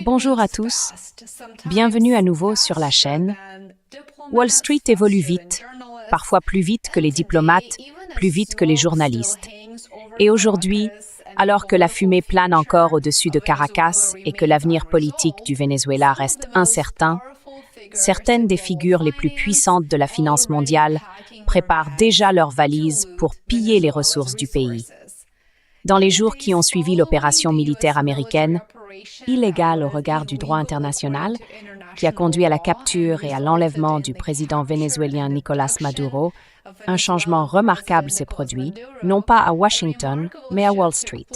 Bonjour à tous, bienvenue à nouveau sur la chaîne. Wall Street évolue vite, parfois plus vite que les diplomates, plus vite que les journalistes. Et aujourd'hui, alors que la fumée plane encore au-dessus de Caracas et que l'avenir politique du Venezuela reste incertain, certaines des figures les plus puissantes de la finance mondiale préparent déjà leurs valises pour piller les ressources du pays. Dans les jours qui ont suivi l'opération militaire américaine, illégale au regard du droit international, qui a conduit à la capture et à l'enlèvement du président vénézuélien Nicolás Maduro, un changement remarquable s'est produit, non pas à Washington, mais à Wall Street.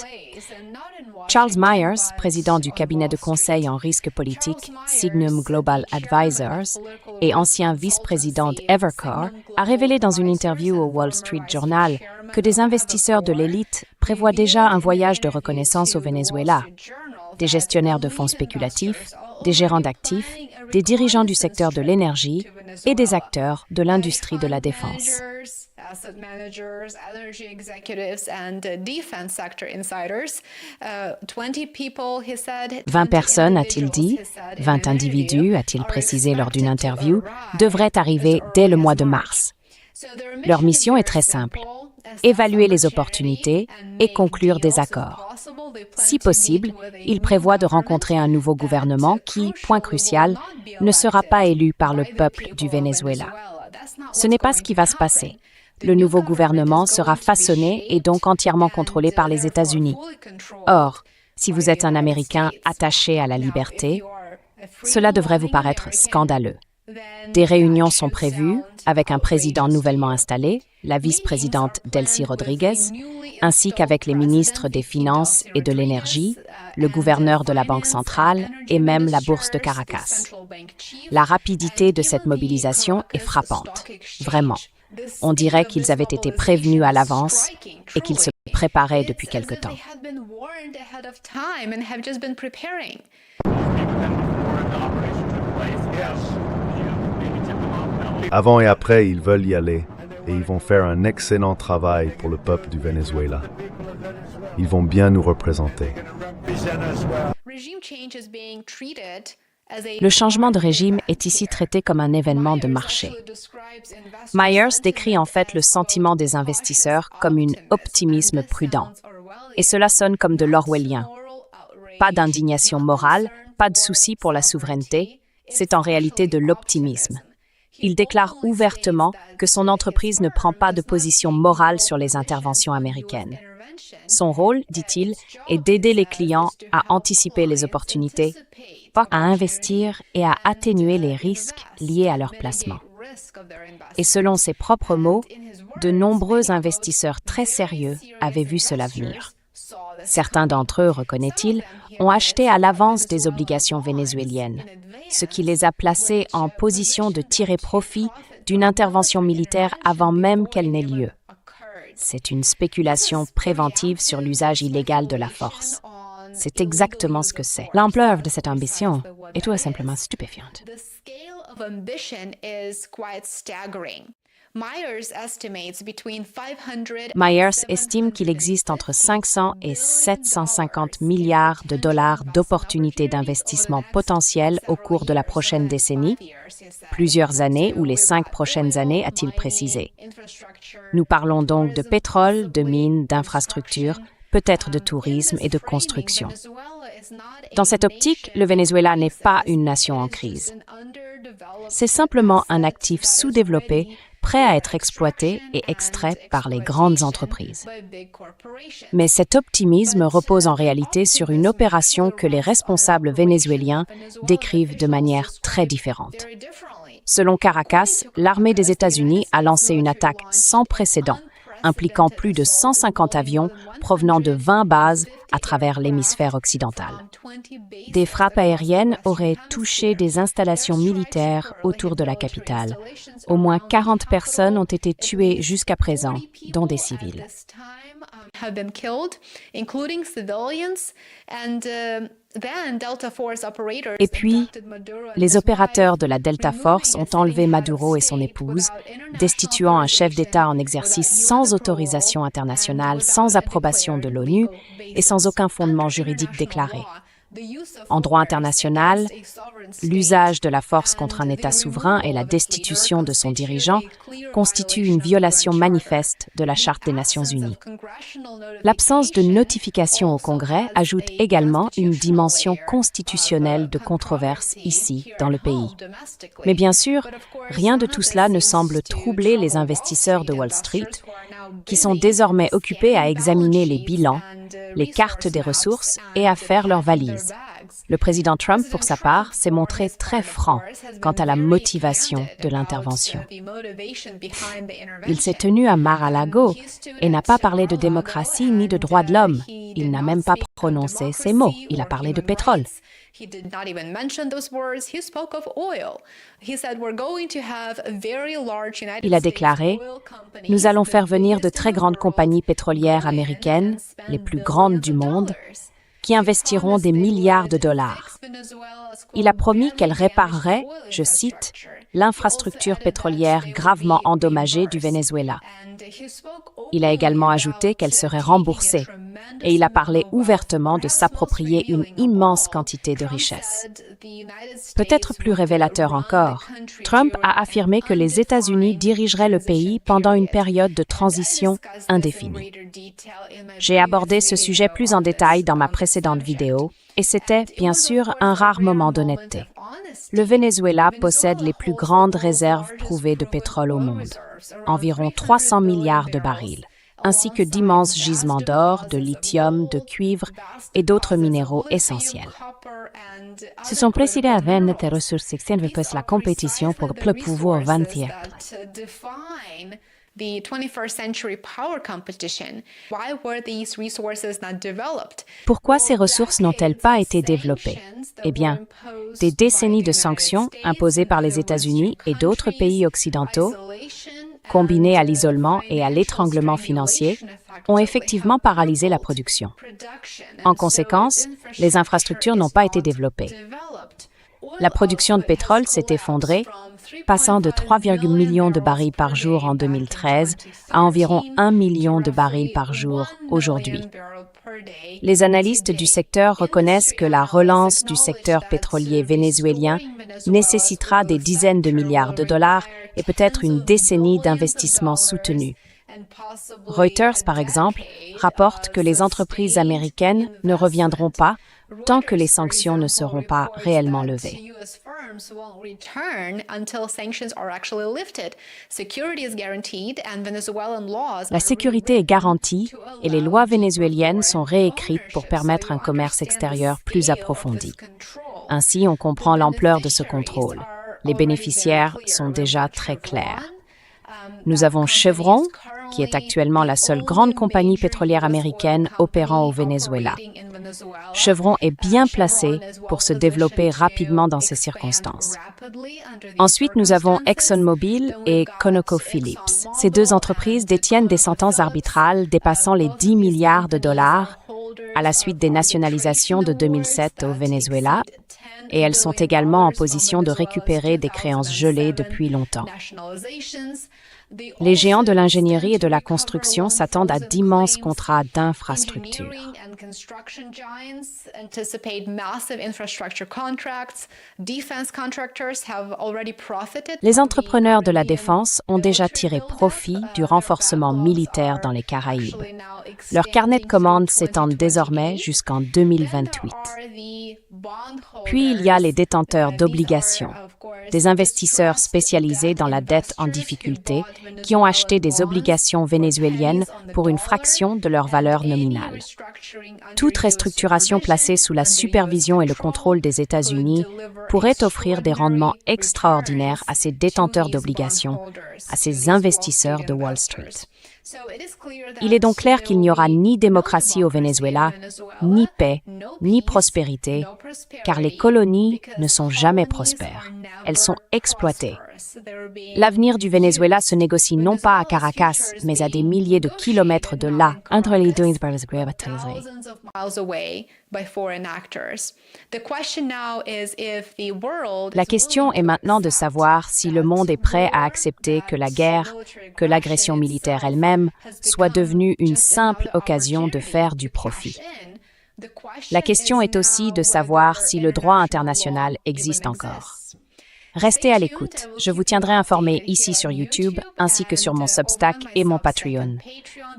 Charles Myers, président du cabinet de conseil en risque politique Signum Global Advisors et ancien vice-président d'Evercore, a révélé dans une interview au Wall Street Journal que des investisseurs de l'élite prévoient déjà un voyage de reconnaissance au Venezuela. Des gestionnaires de fonds spéculatifs, des gérants d'actifs, des dirigeants du secteur de l'énergie et des acteurs de l'industrie de la défense. 20 personnes, a-t-il dit, 20 individus, a-t-il précisé lors d'une interview, devraient arriver dès le mois de mars. Leur mission est très simple: évaluer les opportunités et conclure des accords. Si possible, ils prévoient de rencontrer un nouveau gouvernement qui, point crucial, ne sera pas élu par le peuple du Venezuela. Ce n'est pas ce qui va se passer. Le nouveau gouvernement sera façonné et donc entièrement contrôlé par les États-Unis. Or, si vous êtes un Américain attaché à la liberté, cela devrait vous paraître scandaleux. Des réunions sont prévues avec un président nouvellement installé, la vice-présidente Delcy Rodriguez, ainsi qu'avec les ministres des Finances et de l'Énergie, le gouverneur de la Banque centrale et même la bourse de Caracas. La rapidité de cette mobilisation est frappante, vraiment. On dirait qu'ils avaient été prévenus à l'avance et qu'ils se préparaient depuis quelque temps. Avant et après, ils veulent y aller et ils vont faire un excellent travail pour le peuple du Venezuela. Ils vont bien nous représenter. Le changement de régime est ici traité comme un événement de marché. Myers décrit en fait le sentiment des investisseurs comme un optimisme prudent. Et cela sonne comme de l'orwellien. Pas d'indignation morale, pas de souci pour la souveraineté, c'est en réalité de l'optimisme. Il déclare ouvertement que son entreprise ne prend pas de position morale sur les interventions américaines. Son rôle, dit-il, est d'aider les clients à anticiper les opportunités, à investir et à atténuer les risques liés à leur placement. Et selon ses propres mots, de nombreux investisseurs très sérieux avaient vu cela venir. Certains d'entre eux, reconnaît-il, ont acheté à l'avance des obligations vénézuéliennes, ce qui les a placés en position de tirer profit d'une intervention militaire avant même qu'elle n'ait lieu. C'est une spéculation préventive sur l'usage illégal de la force. C'est exactement ce que c'est. L'ampleur de cette ambition est tout simplement stupéfiante. Myers estime qu'il existe entre 500 et 750 milliards de dollars d'opportunités d'investissement potentielles au cours de la prochaine décennie, plusieurs années ou les 5 prochaines années, a-t-il précisé. Nous parlons donc de pétrole, de mines, d'infrastructures, peut-être de tourisme et de construction. Dans cette optique, le Venezuela n'est pas une nation en crise. C'est simplement un actif sous-développé, prêt à être exploité et extrait par les grandes entreprises. Mais cet optimisme repose en réalité sur une opération que les responsables vénézuéliens décrivent de manière très différente. Selon Caracas, l'armée des États-Unis a lancé une attaque sans précédent, impliquant plus de 150 avions provenant de 20 bases à travers l'hémisphère occidental. Des frappes aériennes auraient touché des installations militaires autour de la capitale. Au moins 40 personnes ont été tuées jusqu'à présent, dont des civils. Et puis, les opérateurs de la Delta Force ont enlevé Maduro et son épouse, destituant un chef d'État en exercice sans autorisation internationale, sans approbation de l'ONU et sans aucun fondement juridique déclaré. En droit international, l'usage de la force contre un État souverain et la destitution de son dirigeant constituent une violation manifeste de la Charte des Nations Unies. L'absence de notification au Congrès ajoute également une dimension constitutionnelle de controverse ici, dans le pays. Mais bien sûr, rien de tout cela ne semble troubler les investisseurs de Wall Street, qui sont désormais occupés à examiner les bilans, les cartes des ressources et à faire leurs valises. Le président Trump, pour sa part, s'est montré très franc quant à la motivation de l'intervention. Il s'est tenu à Mar-a-Lago et n'a pas parlé de démocratie ni de droits de l'homme. Il n'a même pas prononcé ces mots. Il a parlé de pétrole. Il a déclaré « Nous allons faire venir de très grandes compagnies pétrolières américaines, les plus grandes du monde, qui investiront des milliards de dollars. » Il a promis qu'elle réparerait, je cite, « l'infrastructure pétrolière gravement endommagée du Venezuela ». Il a également ajouté qu'elle serait remboursée, et il a parlé ouvertement de s'approprier une immense quantité de richesses. Peut-être plus révélateur encore, Trump a affirmé que les États-Unis dirigeraient le pays pendant une période de transition indéfinie. J'ai abordé ce sujet plus en détail dans ma précédente vidéo, et c'était, bien sûr, un rare moment d'honnêteté. Le Venezuela possède les plus grandes réserves prouvées de pétrole au monde, environ 300 milliards de barils, ainsi que d'immenses gisements d'or, de lithium, de cuivre et d'autres minéraux essentiels. Ce sont précisément des ressources externes que la compétition pour le pouvoir au XXe siècle. Pourquoi ces ressources n'ont-elles pas été développées? Eh bien, des décennies de sanctions imposées par les États-Unis et d'autres pays occidentaux, combinées à l'isolement et à l'étranglement financier, ont effectivement paralysé la production. En conséquence, les infrastructures n'ont pas été développées. La production de pétrole s'est effondrée, passant de 3,1 millions de barils par jour en 2013 à environ 1 million de barils par jour aujourd'hui. Les analystes du secteur reconnaissent que la relance du secteur pétrolier vénézuélien nécessitera des dizaines de milliards de dollars et peut-être une décennie d'investissements soutenus. Reuters, par exemple, rapporte que les entreprises américaines ne reviendront pas tant que les sanctions ne seront pas réellement levées. La sécurité est garantie et les lois vénézuéliennes sont réécrites pour permettre un commerce extérieur plus approfondi. Ainsi, on comprend l'ampleur de ce contrôle. Les bénéficiaires sont déjà très clairs. Nous avons Chevron, qui est actuellement la seule grande compagnie pétrolière américaine opérant au Venezuela. Chevron est bien placé pour se développer rapidement dans ces circonstances. Ensuite, nous avons ExxonMobil et ConocoPhillips. Ces deux entreprises détiennent des sentences arbitrales dépassant les 10 milliards de dollars à la suite des nationalisations de 2007 au Venezuela, et elles sont également en position de récupérer des créances gelées depuis longtemps. Les géants de l'ingénierie et de la construction s'attendent à d'immenses contrats d'infrastructure. Les entrepreneurs de la défense ont déjà tiré profit du renforcement militaire dans les Caraïbes. Leur carnet de commandes s'étend désormais jusqu'en 2028. Puis il y a les détenteurs d'obligations, des investisseurs spécialisés dans la dette en difficulté qui ont acheté des obligations vénézuéliennes pour une fraction de leur valeur nominale. Toute restructuration placée sous la supervision et le contrôle des États-Unis pourrait offrir des rendements extraordinaires à ces détenteurs d'obligations, à ces investisseurs de Wall Street. Il est donc clair qu'il n'y aura ni démocratie au Venezuela, ni paix, ni prospérité, car les colonies ne sont jamais prospères. Elles sont exploitées. L'avenir du Venezuela se négocie non pas à Caracas, mais à des milliers de kilomètres de là, entre les deux. La question est maintenant de savoir si le monde est prêt à accepter que la guerre, que l'agression militaire elle-même, soit devenue une simple occasion de faire du profit. La question est aussi de savoir si le droit international existe encore. Restez à l'écoute, je vous tiendrai informé ici sur YouTube, ainsi que sur mon Substack et mon Patreon.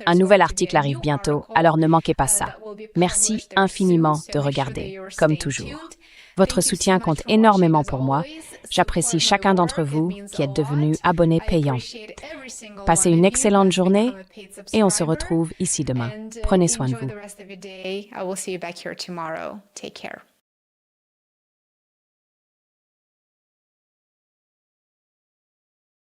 Un nouvel article arrive bientôt, alors ne manquez pas ça. Merci infiniment de regarder, comme toujours. Votre soutien compte énormément pour moi. J'apprécie chacun d'entre vous qui êtes devenus abonnés payants. Passez une excellente journée et on se retrouve ici demain. Prenez soin de vous.